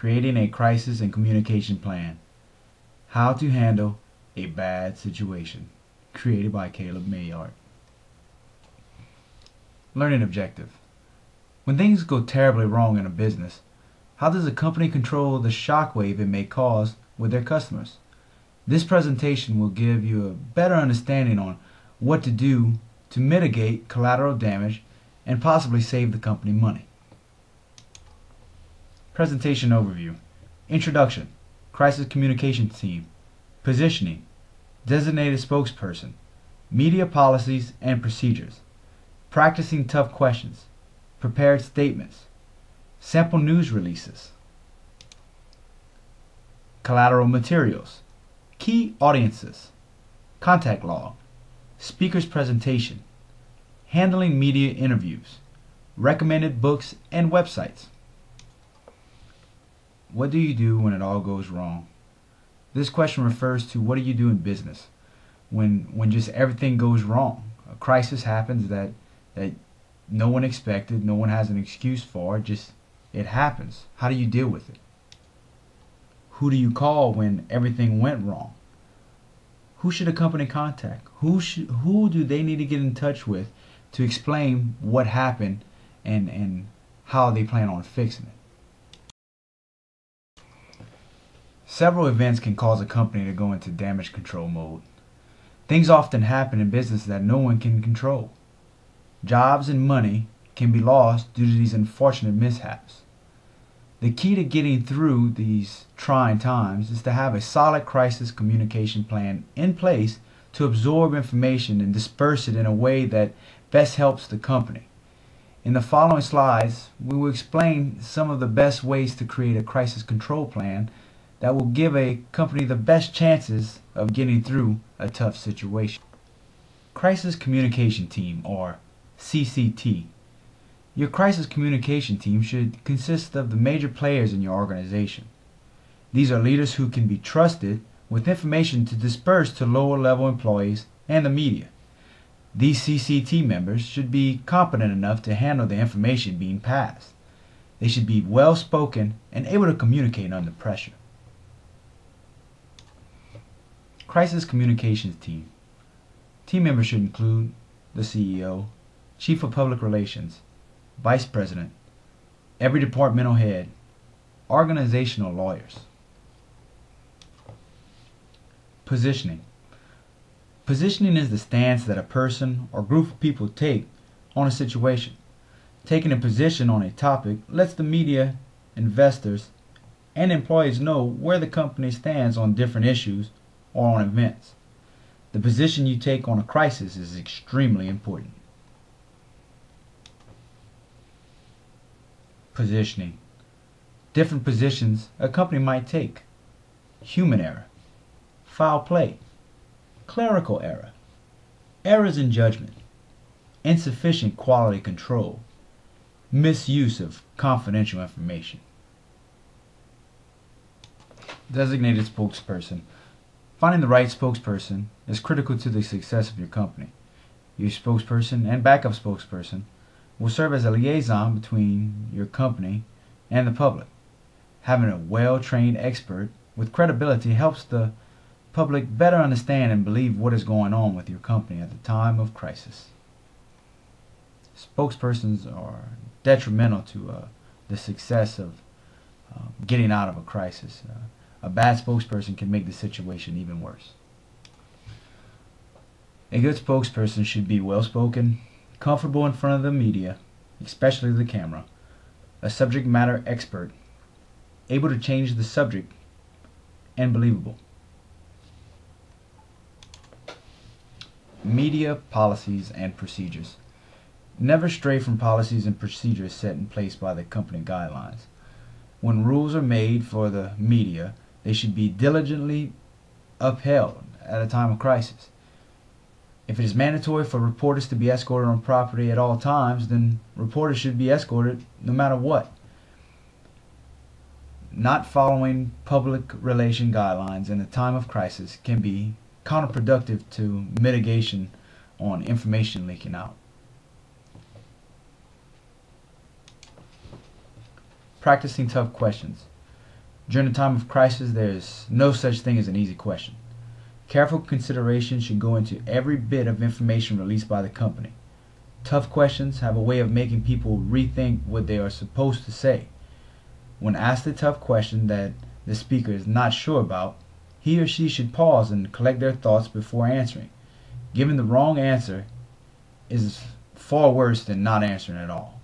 Creating a Crisis and Communication Plan. How to Handle a Bad Situation. Created by Mayard. Learning objective. When things go terribly wrong in a business, how does a company control the shockwave it may cause with their customers? This presentation will give you a better understanding on what to do to mitigate collateral damage and possibly save the company money. Presentation overview. Introduction. Crisis communication team. Positioning. Designated spokesperson. Media policies and procedures. Practicing tough questions. Prepared statements. Sample news releases. Collateral materials. Key audiences. Contact log. Speaker's presentation. Handling media interviews. Recommended books and websites. What do you do when it all goes wrong? This question refers to what do you do in business when just everything goes wrong. A crisis happens that no one expected, no one has an excuse for, just it happens. How do you deal with it? Who do you call when everything went wrong? Who should a company contact? Who do they need to get in touch with to explain what happened and how they plan on fixing it? Several events can cause a company to go into damage control mode. Things often happen in business that no one can control. Jobs and money can be lost due to these unfortunate mishaps. The key to getting through these trying times is to have a solid crisis communication plan in place to absorb information and disperse it in a way that best helps the company. In the following slides, we will explain some of the best ways to create a crisis control plan that will give a company the best chances of getting through a tough situation. Crisis Communication Team, or CCT. Your crisis communication team should consist of the major players in your organization. These are leaders who can be trusted with information to disperse to lower level employees and the media. These CCT members should be competent enough to handle the information being passed. They should be well spoken and able to communicate under pressure. Crisis Communications Team. Team members should include the CEO, Chief of Public Relations, Vice President, every departmental head, organizational lawyers. Positioning. Positioning is the stance that a person or group of people take on a situation. Taking a position on a topic lets the media, investors, and employees know where the company stands on different issues or on events. The position you take on a crisis is extremely important. Positioning. Different positions a company might take. Human error, foul play, clerical error, errors in judgment, insufficient quality control, misuse of confidential information. Designated spokesperson. Finding the right spokesperson is critical to the success of your company. Your spokesperson and backup spokesperson will serve as a liaison between your company and the public. Having a well-trained expert with credibility helps the public better understand and believe what is going on with your company at the time of crisis. Spokespersons are detrimental to the success of getting out of a crisis. A bad spokesperson can make the situation even worse. A good spokesperson should be well-spoken, comfortable in front of the media, especially the camera, a subject matter expert, able to change the subject, and believable. Media policies and procedures. Never stray from policies and procedures set in place by the company guidelines. When rules are made for the media, they should be diligently upheld at a time of crisis. If it is mandatory for reporters to be escorted on property at all times, then reporters should be escorted no matter what. Not following public relation guidelines in a time of crisis can be counterproductive to mitigation on information leaking out. Practicing tough questions. During a time of crisis, there is no such thing as an easy question. Careful consideration should go into every bit of information released by the company. Tough questions have a way of making people rethink what they are supposed to say. When asked a tough question that the speaker is not sure about, he or she should pause and collect their thoughts before answering. Giving the wrong answer is far worse than not answering at all.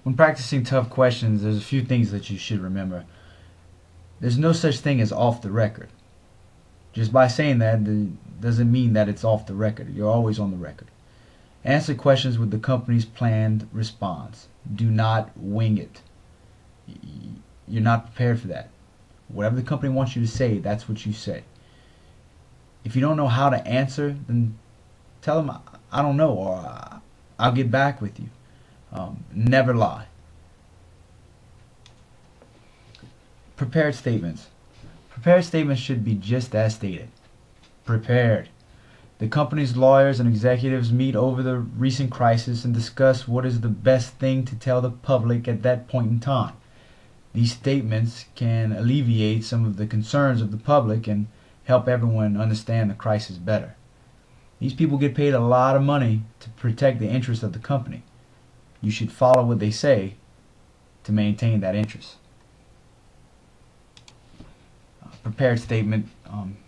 When practicing tough questions, there's a few things that you should remember. There's no such thing as off the record. Just by saying that doesn't mean that it's off the record. You're always on the record. Answer questions with the company's planned response. Do not wing it. You're not prepared for that. Whatever the company wants you to say, that's what you say. If you don't know how to answer, then tell them, I don't know, or I'll get back with you. Never lie. Prepared statements. Prepared statements should be just as stated. Prepared. The company's lawyers and executives meet over the recent crisis and discuss what is the best thing to tell the public at that point in time. These statements can alleviate some of the concerns of the public and help everyone understand the crisis better. These people get paid a lot of money to protect the interests of the company. You should follow what they say to maintain that interest. Prepared statement.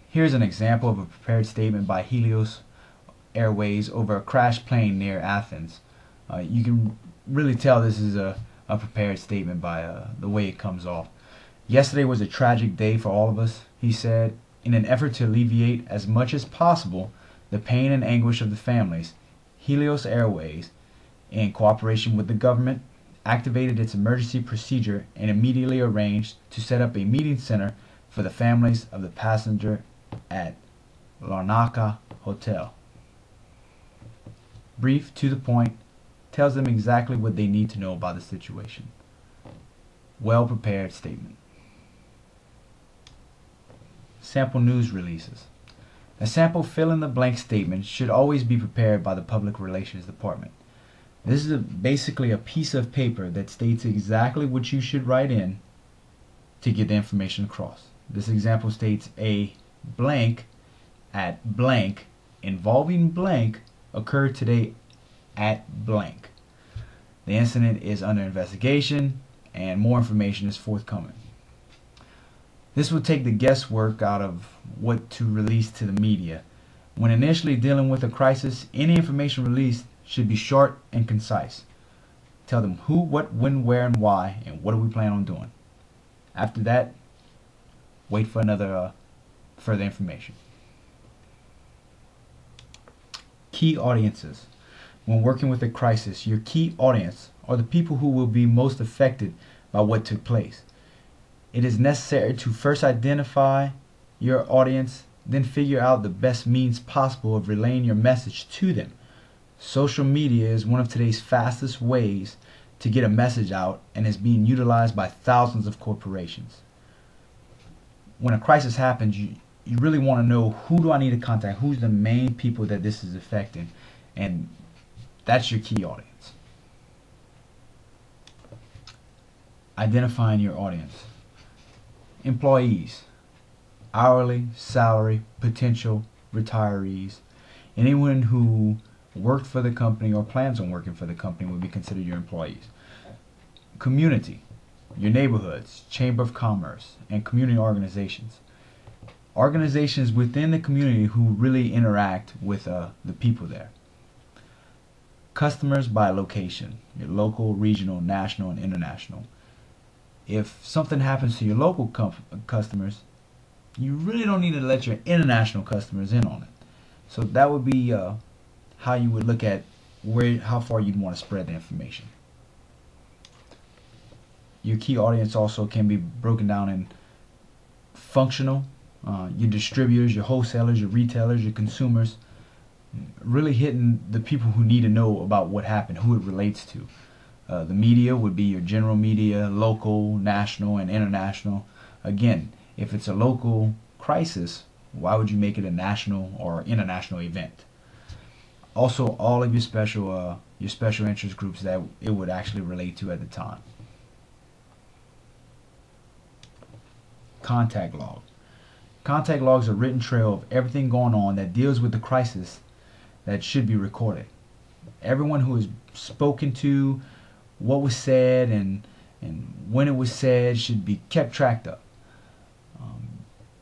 Here's an example of a prepared statement by Helios Airways over a crashed plane near Athens. You can really tell this is a prepared statement by the way it comes off. Yesterday was a tragic day for all of us, he said. In an effort to alleviate as much as possible the pain and anguish of the families, Helios Airways, in cooperation with the government, activated its emergency procedure and immediately arranged to set up a meeting center for the families of the passenger at Larnaca Hotel. Brief, to the point, tells them exactly what they need to know about the situation. Well prepared statement. Sample news releases. A sample fill-in-the-blank statement should always be prepared by the Public Relations Department. This is basically a piece of paper that states exactly what you should write in to get the information across. This example states a blank at blank involving blank occurred today at blank. The incident is under investigation and more information is forthcoming. This will take the guesswork out of what to release to the media. When initially dealing with a crisis, any information released should be short and concise. Tell them who, what, when, where, and why, and what do we plan on doing. After that, wait for another further information. Key audiences. When working with a crisis, your key audience are the people who will be most affected by what took place. It is necessary to first identify your audience, then figure out the best means possible of relaying your message to them. Social media is one of today's fastest ways to get a message out and is being utilized by thousands of corporations. When a crisis happens, you really want to know, who do I need to contact? Who's the main people that this is affecting? And that's your key audience. Identifying your audience. Employees, hourly, salary, potential retirees, anyone who worked for the company or plans on working for the company would be considered your employees. Community, your neighborhoods, chamber of commerce, and community organizations. Organizations within the community who really interact with the people there. Customers by location, your local, regional, national, and international. If something happens to your local customers, you really don't need to let your international customers in on it. So that would be how you would look at how far you'd want to spread the information. Your key audience also can be broken down in functional, your distributors, your wholesalers, your retailers, your consumers, really hitting the people who need to know about what happened, who it relates to. The media would be your general media, local, national, and international. Again, if it's a local crisis, why would you make it a national or international event? Also, all of your special interest groups that it would actually relate to at the time. contact log. Contact logs are a written trail of everything going on that deals with the crisis that should be recorded. Everyone who is spoken to, what was said, and when it was said should be kept track of.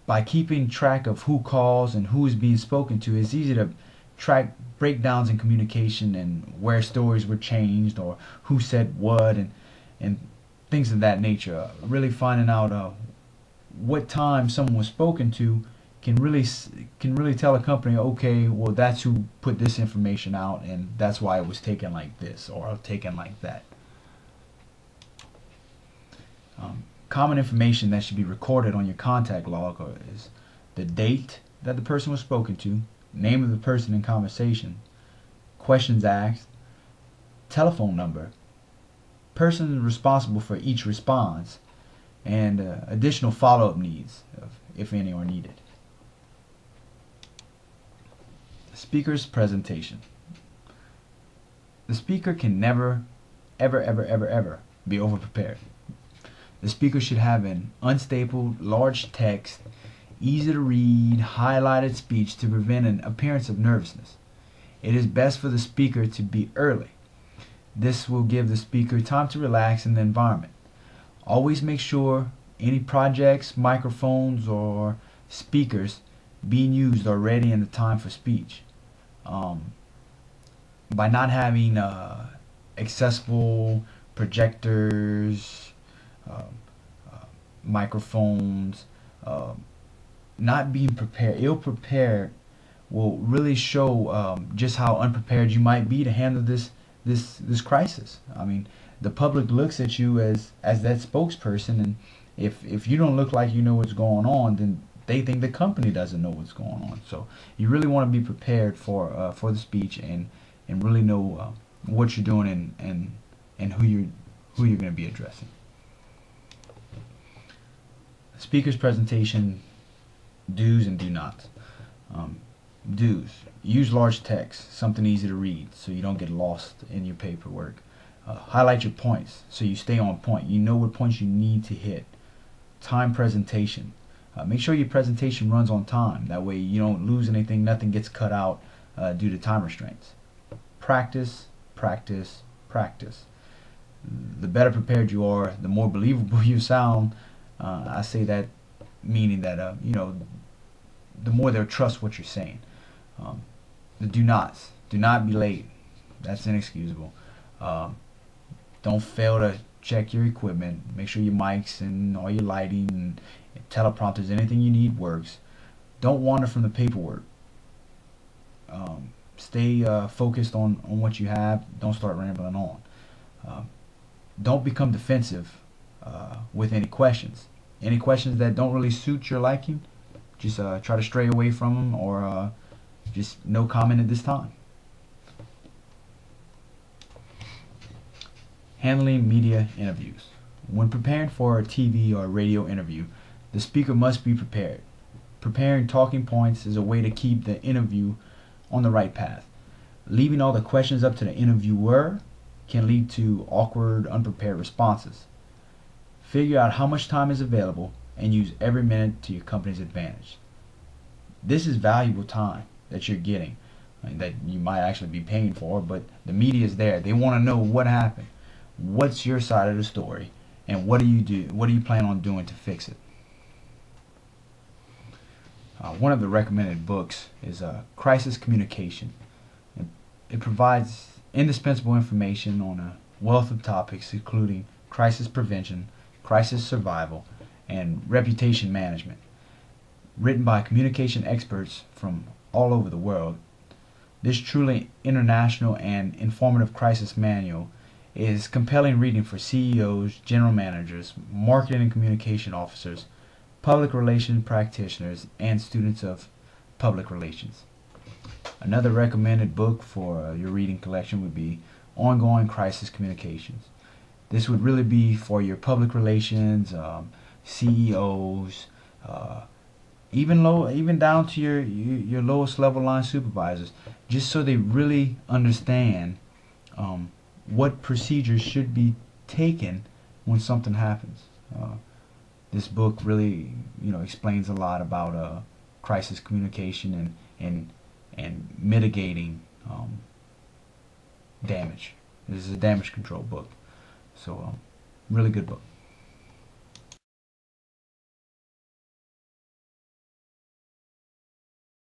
By keeping track of who calls and who is being spoken to, it's easy to track breakdowns in communication and where stories were changed or who said what and things of that nature. Really finding out what time someone was spoken to can really tell a company, okay, well, that's who put this information out, and that's why it was taken like this or taken like that. Common information that should be recorded on your contact log is the date that the person was spoken to, name of the person in conversation, questions asked, telephone number, person responsible for each response, and additional follow-up needs, if any are needed. The speaker's presentation. The speaker can never, ever be over-prepared. The speaker should have an unstapled, large text, easy to read, highlighted speech to prevent an appearance of nervousness. It is best for the speaker to be early. This will give the speaker time to relax in the environment. Always make sure any projects, microphones, or speakers being used are ready in the time for speech. By not having accessible projectors, microphones, not being prepared, ill-prepared will really show just how unprepared you might be to handle this crisis. I mean, the public looks at you as that spokesperson, and if you don't look like you know what's going on, then they think the company doesn't know what's going on. So you really want to be prepared for the speech and really know what you're doing and who you're going to be addressing. Speaker's presentation do's and do nots. Do's: use large text, something easy to read so you don't get lost in your paperwork. Highlight your points so you stay on point. You know what points you need to hit. Time presentation. Make sure your presentation runs on time. That way you don't lose anything, nothing gets cut out due to time restraints. Practice, practice, practice. The better prepared you are, the more believable you sound. I say that meaning that you know, the more they'll trust what you're saying. The do nots. Do not be late. That's inexcusable. Don't fail to check your equipment. Make sure your mics and all your lighting and teleprompters, anything you need works. Don't wander from the paperwork. Stay focused on what you have. Don't start rambling on. Don't become defensive with any questions. Any questions that don't really suit your liking, just try to stray away from them, or just no comment at this time. Handling media interviews. When preparing for a TV or radio interview, the speaker must be prepared. Preparing talking points is a way to keep the interview on the right path. Leaving all the questions up to the interviewer can lead to awkward, unprepared responses. Figure out how much time is available and use every minute to your company's advantage. This is valuable time that you're getting, that you might actually be paying for, but the media is there. They want to know what happened. What's your side of the story, and what do you do? What do you plan on doing to fix it? One of the recommended books is Crisis Communication. It provides indispensable information on a wealth of topics, including crisis prevention, crisis survival, and reputation management. Written by communication experts from all over the world, this truly international and informative crisis manual is compelling reading for CEOs, general managers, marketing and communication officers, public relations practitioners, and students of public relations. Another recommended book for your reading collection would be Ongoing Crisis Communications. This would really be for your public relations, CEOs, even down to your lowest level line supervisors, just so they really understand what procedures should be taken when something happens. This book really, explains a lot about crisis communication and mitigating damage. This is a damage control book, so really good book.